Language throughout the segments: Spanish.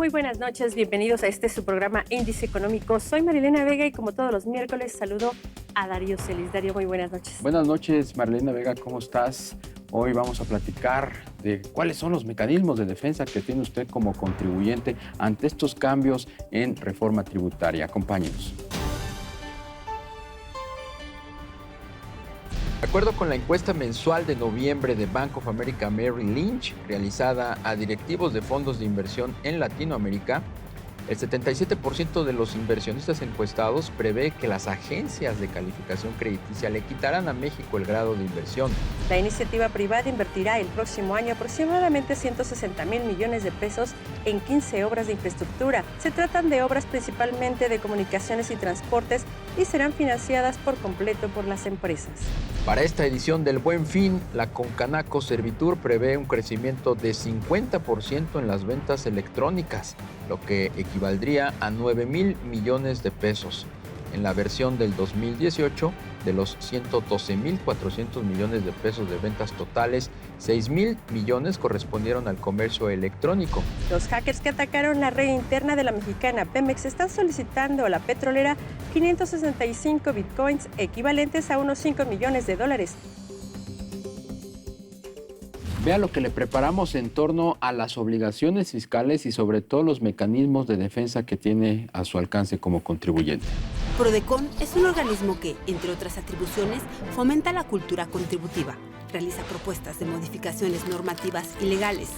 Muy buenas noches, bienvenidos a su programa Índice Económico. Soy Marilena Vega y como todos los miércoles saludo a Darío Celis. Darío, muy buenas noches. Buenas noches, Marilena Vega, ¿cómo estás? Hoy vamos a platicar de cuáles son los mecanismos de defensa que tiene usted como contribuyente ante estos cambios en reforma tributaria. Acompáñenos. De acuerdo con la encuesta mensual de noviembre de Bank of America Merrill Lynch, realizada a directivos de fondos de inversión en Latinoamérica, el 77% de los inversionistas encuestados prevé que las agencias de calificación crediticia le quitarán a México el grado de inversión. La iniciativa privada invertirá el próximo año aproximadamente 160,000 millones de pesos en 15 obras de infraestructura. Se tratan de obras principalmente de comunicaciones y transportes y serán financiadas por completo por las empresas. Para esta edición del Buen Fin, la Concanaco Servitur prevé un crecimiento de 50% en las ventas electrónicas, lo que equivaldría a 9,000 millones de pesos. En la versión del 2018, de los 112,400 millones de pesos de ventas totales, 6,000 millones correspondieron al comercio electrónico. Los hackers que atacaron la red interna de la mexicana Pemex están solicitando a la petrolera 565 bitcoins, equivalentes a unos 5 millones de dólares. Vea lo que le preparamos en torno a las obligaciones fiscales y sobre todo los mecanismos de defensa que tiene a su alcance como contribuyente. Prodecon es un organismo que, entre otras atribuciones, fomenta la cultura contributiva, realiza propuestas de modificaciones normativas y legales,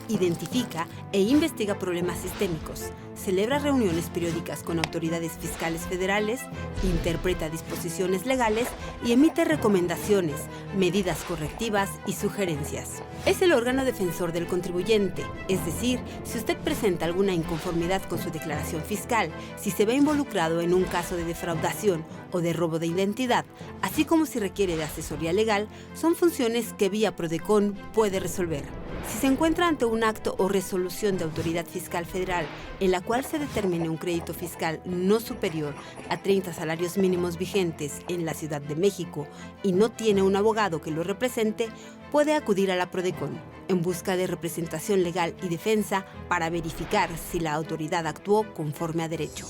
identifica e investiga problemas sistémicos, celebra reuniones periódicas con autoridades fiscales federales, interpreta disposiciones legales y emite recomendaciones, medidas correctivas y sugerencias. Es el órgano defensor del contribuyente, es decir, si usted presenta alguna inconformidad con su declaración fiscal, si se ve involucrado en un caso de defraudación o de robo de identidad, así como si requiere de asesoría legal, son funciones que vía Prodecon puede resolver. Si se encuentra ante un acto o resolución de autoridad fiscal federal en la cual se determine un crédito fiscal no superior a 30 salarios mínimos vigentes en la Ciudad de México y no tiene un abogado que lo represente, puede acudir a la Prodecon en busca de representación legal y defensa para verificar si la autoridad actuó conforme a derecho.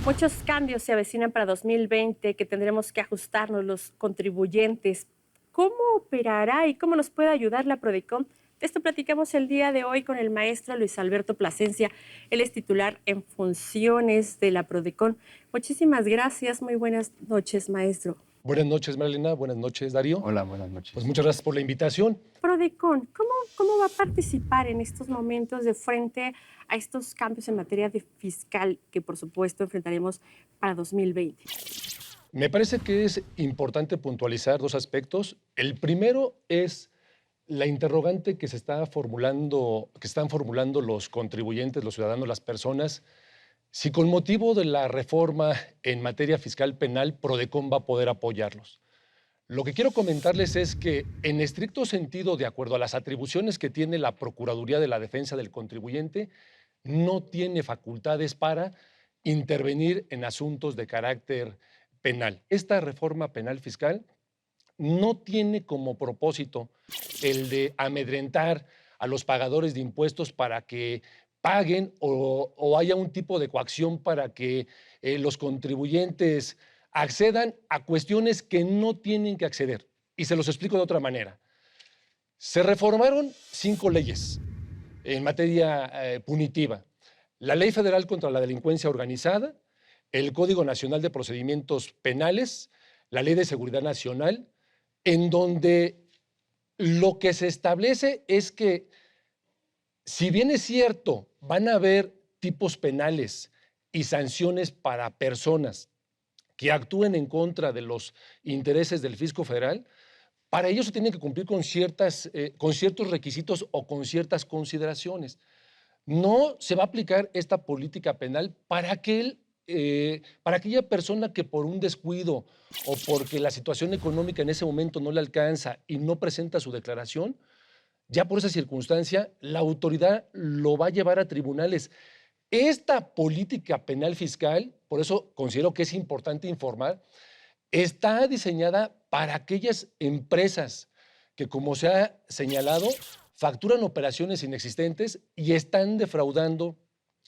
Muchos cambios se avecinan para 2020 que tendremos que ajustarnos los contribuyentes. ¿Cómo operará y cómo nos puede ayudar la Prodecon? De esto platicamos el día de hoy con el maestro Luis Alberto Plasencia. Él es titular en funciones de la Prodecon. Muchísimas gracias. Muy buenas noches, maestro. Buenas noches, Marilena. Buenas noches, Darío. Hola, buenas noches. Pues muchas gracias por la invitación. Prodecon, ¿cómo va a participar en estos momentos de frente a estos cambios en materia de fiscal que, por supuesto, enfrentaremos para 2020? Me parece que es importante puntualizar dos aspectos. El primero es la interrogante que están formulando los contribuyentes, los ciudadanos, las personas, si con motivo de la reforma en materia fiscal penal, Prodecon va a poder apoyarlos. Lo que quiero comentarles es que, en estricto sentido, de acuerdo a las atribuciones que tiene la Procuraduría de la Defensa del Contribuyente, no tiene facultades para intervenir en asuntos de carácter penal. Esta reforma penal fiscal no tiene como propósito el de amedrentar a los pagadores de impuestos para que paguen o haya un tipo de coacción para que los contribuyentes accedan a cuestiones que no tienen que acceder. Y se los explico de otra manera. Se reformaron 5 leyes en materia punitiva. La Ley Federal contra la Delincuencia Organizada, el Código Nacional de Procedimientos Penales, la Ley de Seguridad Nacional, en donde lo que se establece es que, si bien es cierto, van a haber tipos penales y sanciones para personas que actúen en contra de los intereses del fisco federal, para ello se tienen que cumplir con ciertos requisitos o con ciertas consideraciones. No se va a aplicar esta política penal para aquella persona que por un descuido o porque la situación económica en ese momento no le alcanza y no presenta su declaración, ya por esa circunstancia la autoridad lo va a llevar a tribunales. Esta política penal fiscal, por eso considero que es importante informar, está diseñada para aquellas empresas que, como se ha señalado, facturan operaciones inexistentes y están defraudando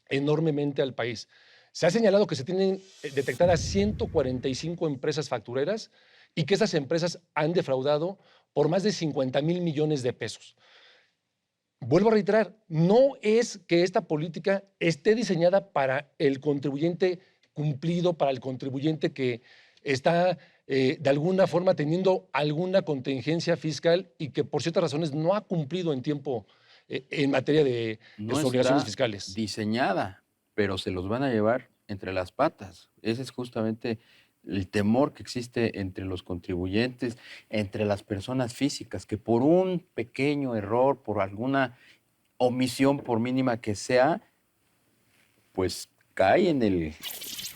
enormemente al país. Se ha señalado que se tienen detectadas 145 empresas factureras y que esas empresas han defraudado por más de 50,000 millones de pesos. Vuelvo a reiterar, no es que esta política esté diseñada para el contribuyente cumplido, para el contribuyente que está de alguna forma teniendo alguna contingencia fiscal y que por ciertas razones no ha cumplido en tiempo en materia de No sus obligaciones está fiscales. diseñada, pero se los van a llevar entre las patas. Ese es justamente el temor que existe entre los contribuyentes, entre las personas físicas, que por un pequeño error, por alguna omisión, por mínima que sea, pues cae en el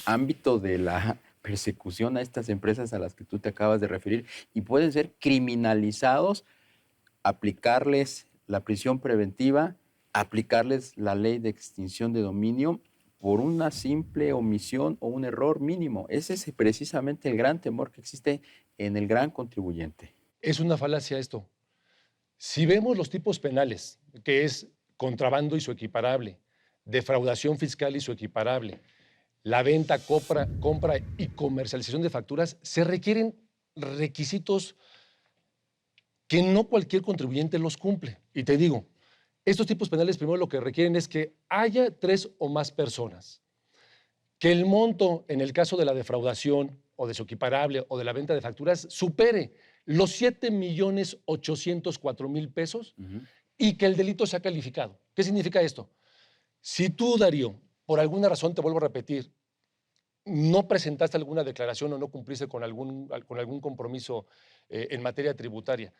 ámbito de la persecución a estas empresas a las que tú te acabas de referir y pueden ser criminalizados, aplicarles la prisión preventiva, aplicarles la ley de extinción de dominio por una simple omisión o un error mínimo. Ese es precisamente el gran temor que existe en el gran contribuyente. Es una falacia esto. Si vemos los tipos penales, que es contrabando y su equiparable, defraudación fiscal y su equiparable, la venta, compra y comercialización de facturas, se requieren requisitos que no cualquier contribuyente los cumple. Y te digo, estos tipos penales primero lo que requieren es que haya 3 o más personas, que el monto en el caso de la defraudación o de su equiparable o de la venta de facturas supere los 7,804,000 pesos y que el delito sea calificado. ¿Qué significa esto? Si tú, Darío, por alguna razón, te vuelvo a repetir, no presentaste alguna declaración o no cumpliste con algún compromiso en materia tributaria,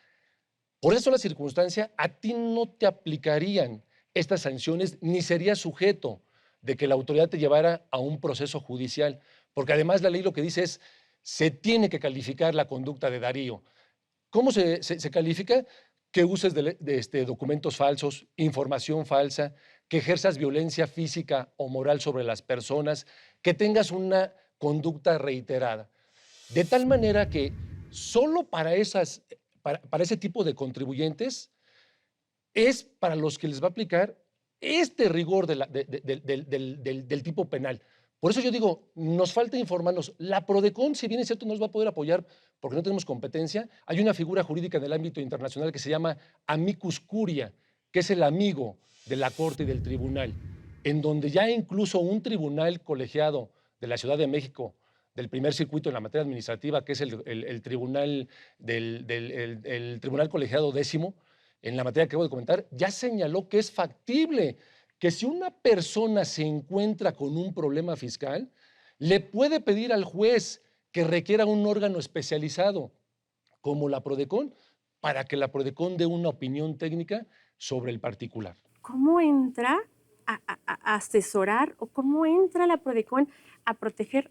por eso la circunstancia, a ti no te aplicarían estas sanciones ni serías sujeto de que la autoridad te llevara a un proceso judicial, porque además la ley lo que dice es, se tiene que calificar la conducta de Darío. ¿Cómo se califica? Que uses documentos falsos, información falsa, que ejerzas violencia física o moral sobre las personas, que tengas una conducta reiterada. De tal manera que solo para ese tipo de contribuyentes es para los que les va a aplicar este rigor del tipo penal. Por eso yo digo, nos falta informarnos. La PRODECON, si bien es cierto, nos va a poder apoyar porque no tenemos competencia, hay una figura jurídica en el ámbito internacional que se llama amicus curia, que es el amigo de la Corte y del Tribunal, en donde ya incluso un tribunal colegiado de la Ciudad de México, del primer circuito en la materia administrativa, que es el tribunal el tribunal colegiado 10º, en la materia que acabo de comentar, ya señaló que es factible que si una persona se encuentra con un problema fiscal, le puede pedir al juez que requiera un órgano especializado, como la PRODECON, para que la PRODECON dé una opinión técnica sobre el particular. ¿Cómo entra a asesorar o cómo entra la PRODECON a proteger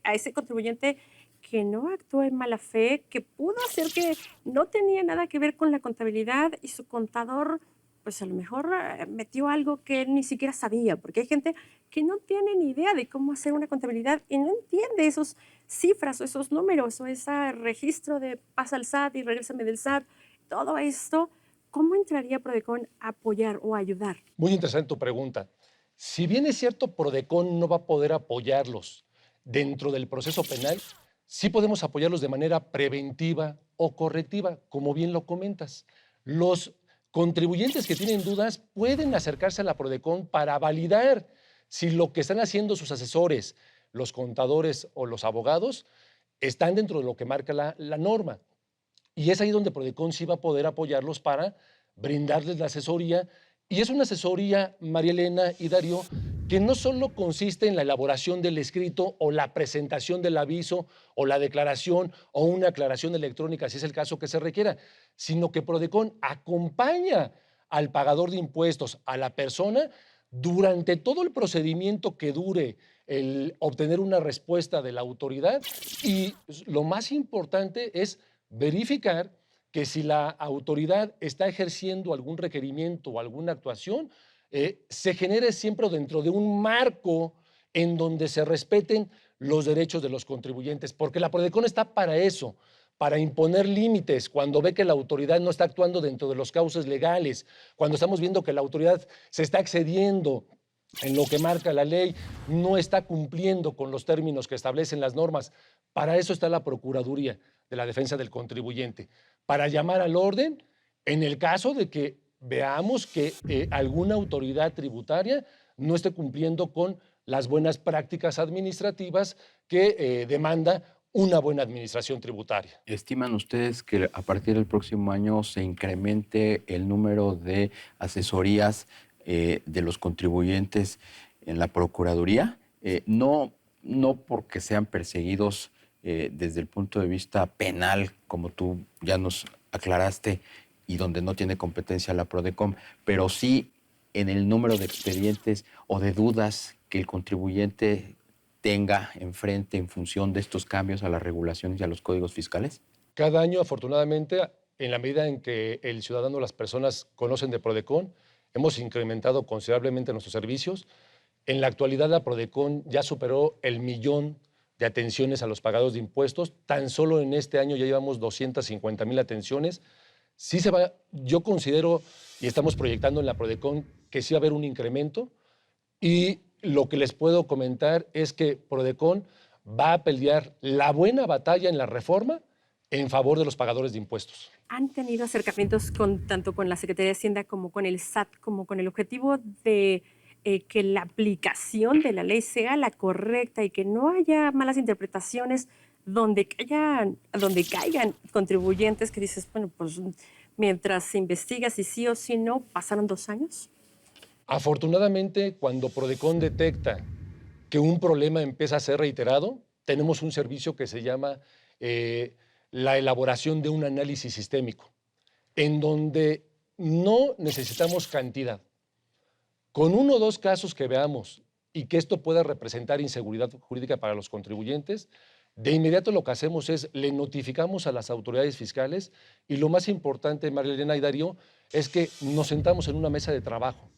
a ese contribuyente que no actuó en mala fe, que pudo hacer que no tenía nada que ver con la contabilidad y su contador, pues a lo mejor metió algo que él ni siquiera sabía? Porque hay gente que no tiene ni idea de cómo hacer una contabilidad y no entiende esas cifras o esos números o ese registro de pasa al SAT y regrésame del SAT, todo esto. ¿Cómo entraría PRODECON a apoyar o a ayudar? Muy interesante tu pregunta. Si bien es cierto, PRODECON no va a poder apoyarlos dentro del proceso penal, sí podemos apoyarlos de manera preventiva o correctiva, como bien lo comentas. Los contribuyentes que tienen dudas pueden acercarse a la PRODECON para validar si lo que están haciendo sus asesores, los contadores o los abogados, están dentro de lo que marca la norma. Y es ahí donde PRODECON sí va a poder apoyarlos para brindarles la asesoría. Y es una asesoría, María Elena y Darío, que no solo consiste en la elaboración del escrito o la presentación del aviso o la declaración o una aclaración electrónica, si es el caso que se requiera, sino que PRODECON acompaña al pagador de impuestos, a la persona, durante todo el procedimiento que dure el obtener una respuesta de la autoridad. Y lo más importante es verificar que si la autoridad está ejerciendo algún requerimiento o alguna actuación, se genere siempre dentro de un marco en donde se respeten los derechos de los contribuyentes, porque la PRODECON está para eso, para imponer límites, cuando ve que la autoridad no está actuando dentro de los cauces legales, cuando estamos viendo que la autoridad se está excediendo en lo que marca la ley, no está cumpliendo con los términos que establecen las normas. Para eso está la Procuraduría de la Defensa del Contribuyente, para llamar al orden en el caso de que veamos que alguna autoridad tributaria no esté cumpliendo con las buenas prácticas administrativas que demanda una buena administración tributaria. ¿Estiman ustedes que a partir del próximo año se incremente el número de asesorías de los contribuyentes en la Procuraduría? No porque sean perseguidos desde el punto de vista penal, como tú ya nos aclaraste, y donde no tiene competencia la PRODECON, pero sí en el número de expedientes o de dudas que el contribuyente tenga enfrente en función de estos cambios a las regulaciones y a los códigos fiscales? Cada año, afortunadamente, en la medida en que el ciudadano, las personas conocen de PRODECON, hemos incrementado considerablemente nuestros servicios. En la actualidad, la PRODECON ya superó el 1,000,000 de atenciones a los pagados de impuestos. Tan solo en este año ya llevamos 250,000 atenciones. Sí se va, yo considero, y estamos proyectando en la PRODECON, que sí va a haber un incremento, y lo que les puedo comentar es que PRODECON va a pelear la buena batalla en la reforma en favor de los pagadores de impuestos. ¿Han tenido acercamientos tanto con la Secretaría de Hacienda como con el SAT, como con el objetivo de que la aplicación de la ley sea la correcta y que no haya malas interpretaciones donde caigan contribuyentes que dices, bueno, pues mientras se investiga si sí o si no, pasaron 2 años? Afortunadamente, cuando PRODECON detecta que un problema empieza a ser reiterado, tenemos un servicio que se llama la elaboración de un análisis sistémico, en donde no necesitamos cantidad. Con 1 o 2 casos que veamos y que esto pueda representar inseguridad jurídica para los contribuyentes, de inmediato lo que hacemos es le notificamos a las autoridades fiscales y lo más importante, María Elena y Darío, es que nos sentamos en una mesa de trabajo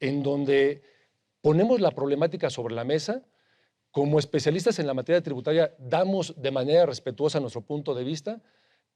en donde ponemos la problemática sobre la mesa. Como especialistas en la materia tributaria damos de manera respetuosa nuestro punto de vista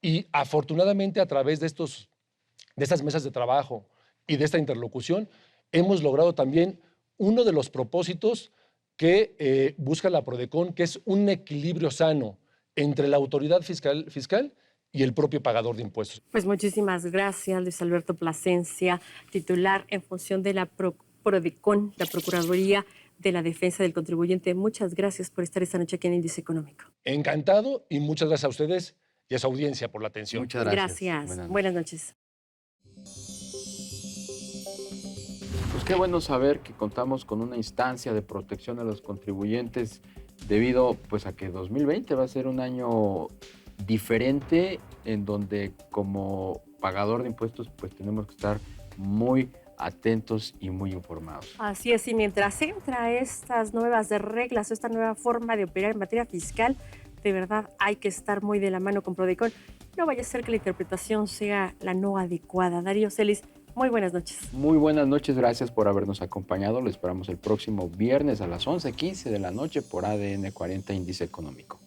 y afortunadamente a través de estas mesas de trabajo y de esta interlocución hemos logrado también uno de los propósitos que busca la PRODECON, que es un equilibrio sano entre la autoridad fiscal y el propio pagador de impuestos. Pues muchísimas gracias, Luis Alberto Plasencia, titular en función de la PRODECON, la Procuraduría de la Defensa del Contribuyente. Muchas gracias por estar esta noche aquí en Índice Económico. Encantado y muchas gracias a ustedes y a su audiencia por la atención. Muchas gracias. Gracias. Buenas noches. Pues qué bueno saber que contamos con una instancia de protección a los contribuyentes debido pues a que 2020 va a ser un año diferente en donde como pagador de impuestos pues tenemos que estar muy atentos y muy informados. Así es, y mientras entra estas nuevas reglas, esta nueva forma de operar en materia fiscal, de verdad hay que estar muy de la mano con PRODECON. No vaya a ser que la interpretación sea la no adecuada. Darío Celis, muy buenas noches. Muy buenas noches, gracias por habernos acompañado. Lo esperamos el próximo viernes a las 11:15 de la noche por ADN 40 Índice Económico.